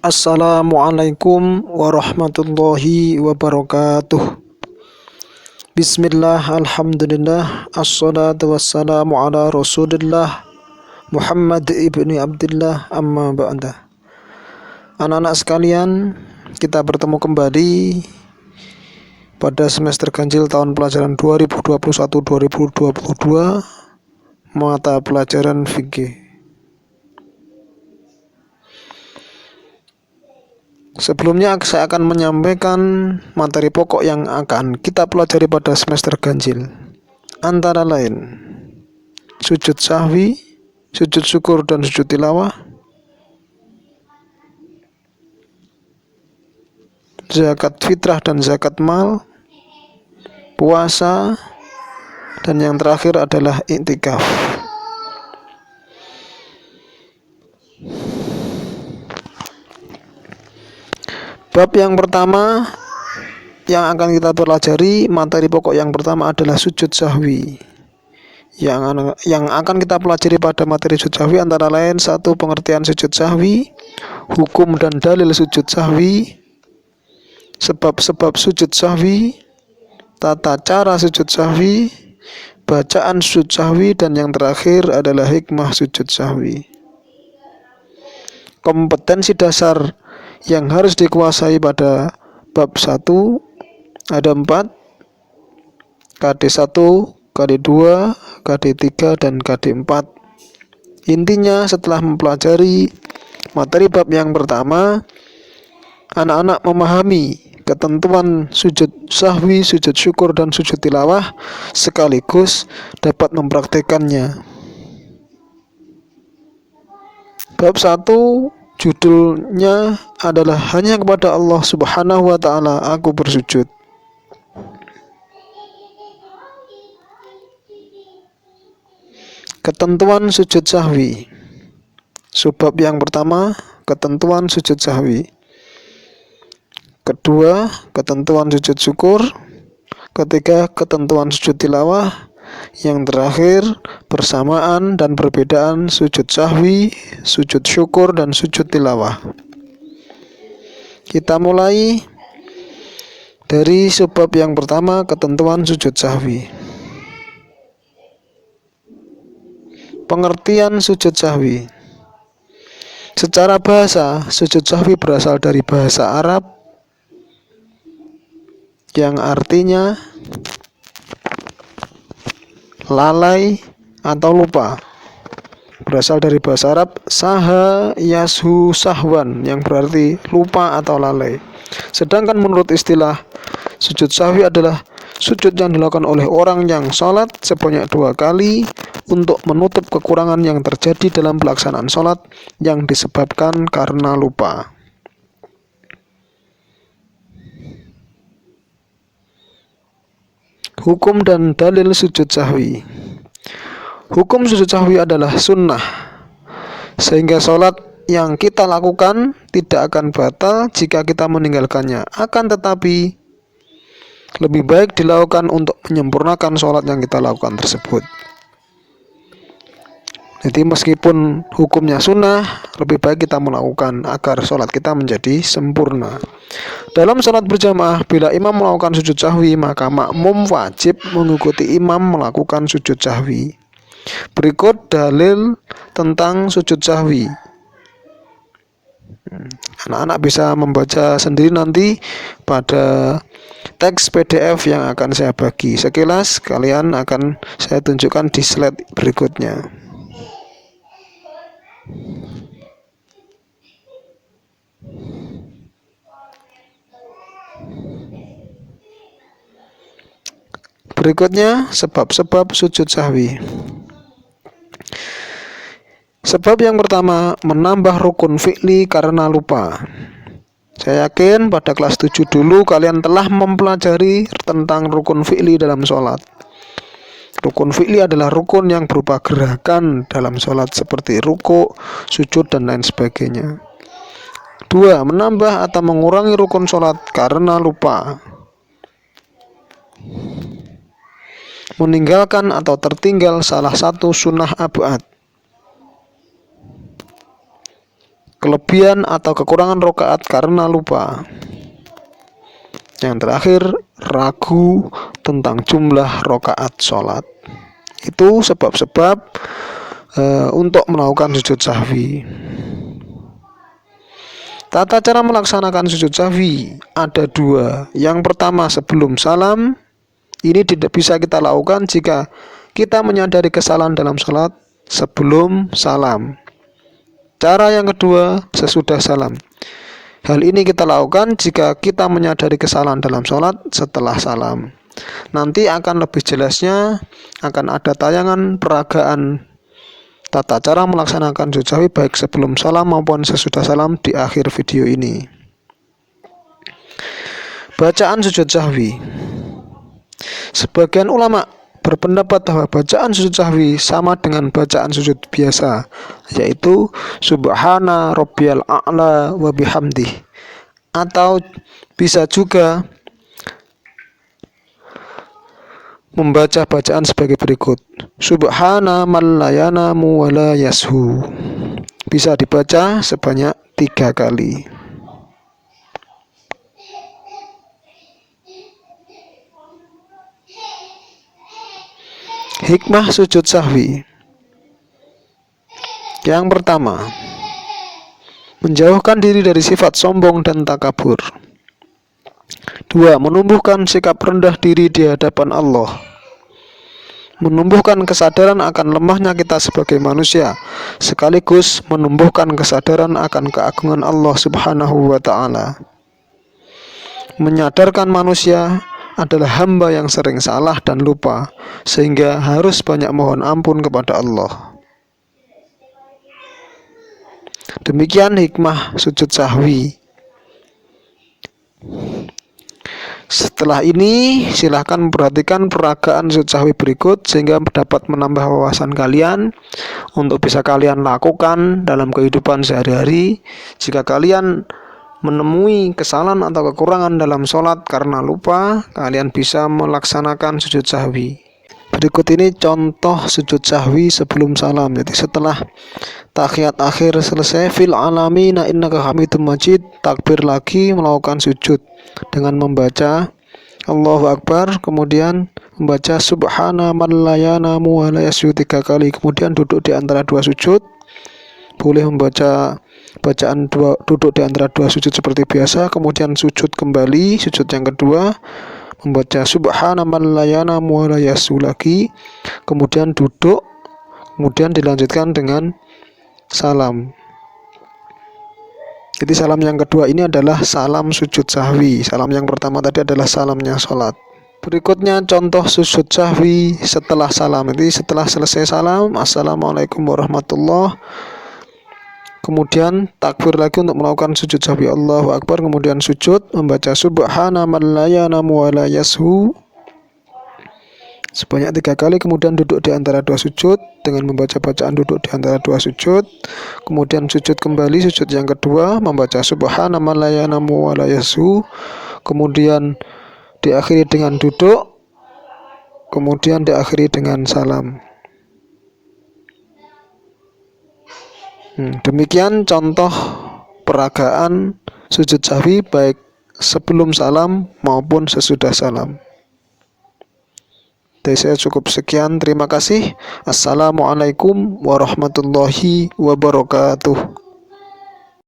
Assalamualaikum warahmatullahi wabarakatuh. Bismillah, alhamdulillah, assalatu wassalamu ala rasulillah Muhammad ibni Abdullah, amma ba'da. Anak-anak sekalian, kita bertemu kembali pada semester ganjil tahun pelajaran 2021-2022 mata pelajaran fikih. Sebelumnya saya akan menyampaikan materi pokok yang akan kita pelajari pada semester ganjil. Antara lain sujud sahwi, sujud syukur dan sujud tilawah, zakat fitrah dan zakat mal, puasa, dan yang terakhir adalah iktikaf. Bab yang pertama yang akan kita pelajari, materi pokok yang pertama adalah sujud sahwi. Yang akan kita pelajari pada materi sujud sahwi antara lain: 1. Pengertian sujud sahwi, hukum dan dalil sujud sahwi, sebab-sebab sujud sahwi, tata cara sujud sahwi, bacaan sujud sahwi, dan yang terakhir adalah hikmah sujud sahwi. Kompetensi dasar yang harus dikuasai pada bab 1 ada 4: KD1, KD2, KD3, dan KD4. Intinya, setelah mempelajari materi bab yang pertama, anak-anak memahami ketentuan sujud sahwi, sujud syukur, dan sujud tilawah sekaligus dapat mempraktekannya. Bab 1 judulnya adalah hanya kepada Allah Subhanahu wa ta'ala aku bersujud. Ketentuan sujud sahwi. Subbab yang pertama, ketentuan sujud sahwi. Kedua, ketentuan sujud syukur. Ketiga, ketentuan sujud tilawah. Yang terakhir, persamaan dan perbedaan sujud sahwi, sujud syukur, dan sujud tilawah. Kita mulai dari subbab yang pertama, ketentuan sujud sahwi. Pengertian sujud sahwi. Secara bahasa, sujud sahwi berasal dari bahasa Arab yang artinya lalai atau lupa. Berasal dari bahasa Arab saha yashu sahwan, yang berarti lupa atau lalai. Sedangkan menurut istilah, sujud sahwi adalah sujud yang dilakukan oleh orang yang sholat sebanyak 2 kali untuk menutup kekurangan yang terjadi dalam pelaksanaan sholat yang disebabkan karena lupa. Hukum dan dalil sujud sahwi. Hukum sujud sahwi adalah sunnah, sehingga sholat yang kita lakukan tidak akan batal jika kita meninggalkannya. Akan tetapi lebih baik dilakukan untuk menyempurnakan sholat yang kita lakukan tersebut. Jadi meskipun hukumnya sunnah, lebih baik kita melakukan agar sholat kita menjadi sempurna. Dalam sholat berjamaah, bila imam melakukan sujud sahwi, maka makmum wajib mengikuti imam melakukan sujud sahwi. Berikut dalil tentang sujud sahwi. Anak-anak bisa membaca sendiri nanti pada teks PDF yang akan saya bagi. Sekilas kalian akan saya tunjukkan di slide berikutnya. Berikutnya, sebab-sebab sujud sahwi. Sebab yang pertama, menambah rukun fi'li karena lupa. Saya yakin pada kelas 7 dulu kalian telah mempelajari tentang rukun fi'li dalam sholat. Rukun fi'li adalah rukun yang berupa gerakan dalam sholat seperti ruku, sujud, dan lain sebagainya. 2. Menambah atau mengurangi rukun sholat karena lupa. Meninggalkan atau tertinggal salah satu sunnah abad. kelebihan atau kekurangan rakaat karena lupa. Yang terakhir, ragu tentang jumlah rakaat sholat. Itu sebab-sebab untuk melakukan sujud sahwi. Tata cara melaksanakan sujud sahwi ada dua. Yang pertama, sebelum salam. Ini tidak bisa kita lakukan jika kita menyadari kesalahan dalam sholat sebelum salam. Cara yang kedua, sesudah salam. Hal ini kita lakukan jika kita menyadari kesalahan dalam sholat setelah salam. Nanti akan lebih jelasnya, akan ada tayangan peragaan tata cara melaksanakan sujud sahwi baik sebelum salam maupun sesudah salam di akhir video ini. Bacaan sujud sahwi. Sebagian ulama berpendapat bahwa bacaan sujud sahwi sama dengan bacaan sujud biasa, yaitu subhana rabbiyal a'la wa bihamdih, atau bisa juga membaca bacaan sebagai berikut: subhana man la yanamu wa la yashu. Bisa dibaca sebanyak 3 kali. Hikmah sujud sahwi. Yang pertama, menjauhkan diri dari sifat sombong dan takabur. 2. Menumbuhkan sikap rendah diri di hadapan Allah. Menumbuhkan kesadaran akan lemahnya kita sebagai manusia, sekaligus menumbuhkan kesadaran akan keagungan Allah Subhanahu wa ta'ala. Menyadarkan manusia adalah hamba yang sering salah dan lupa, sehingga harus banyak mohon ampun kepada Allah. Demikian hikmah sujud sahwi. Setelah ini, silahkan perhatikan peragaan sujud sahwi berikut sehingga dapat menambah wawasan kalian untuk bisa kalian lakukan dalam kehidupan sehari-hari. Jika kalian menemui kesalahan atau kekurangan dalam sholat karena lupa, kalian bisa melaksanakan sujud sahwi. Berikut ini contoh sujud sahwi sebelum salam. Jadi setelah tahiyat akhir selesai, fil alamina innaka hamidum majid, takbir lagi melakukan sujud dengan membaca Allahu Akbar, kemudian membaca subhana man la yanamu wa la yashu 3 kali, kemudian duduk di antara 2 sujud. Boleh membaca bacaan duduk di antara 2 sujud seperti biasa, kemudian sujud kembali, sujud yang kedua, membaca subhana man la yanamu wa la yashu lagi, kemudian duduk, kemudian dilanjutkan dengan salam. Jadi salam yang kedua ini adalah salam sujud sahwi. Salam yang pertama tadi adalah salamnya sholat. Berikutnya contoh sujud sahwi setelah salam. Jadi setelah selesai salam, assalamualaikum warahmatullahi, kemudian takbir lagi untuk melakukan sujud sahwi Allahu Akbar, kemudian sujud membaca subhana man la yanamu wa la yashu sebanyak 3 kali, kemudian duduk di antara 2 sujud dengan membaca bacaan duduk di antara 2 sujud, kemudian sujud kembali, sujud yang kedua membaca subhana man la yanamu wa la yashu, kemudian diakhiri dengan duduk, kemudian diakhiri dengan salam. Demikian contoh peragaan sujud sahwi baik sebelum salam maupun sesudah salam. Dari saya cukup sekian, terima kasih. Assalamualaikum warahmatullahi wabarakatuh.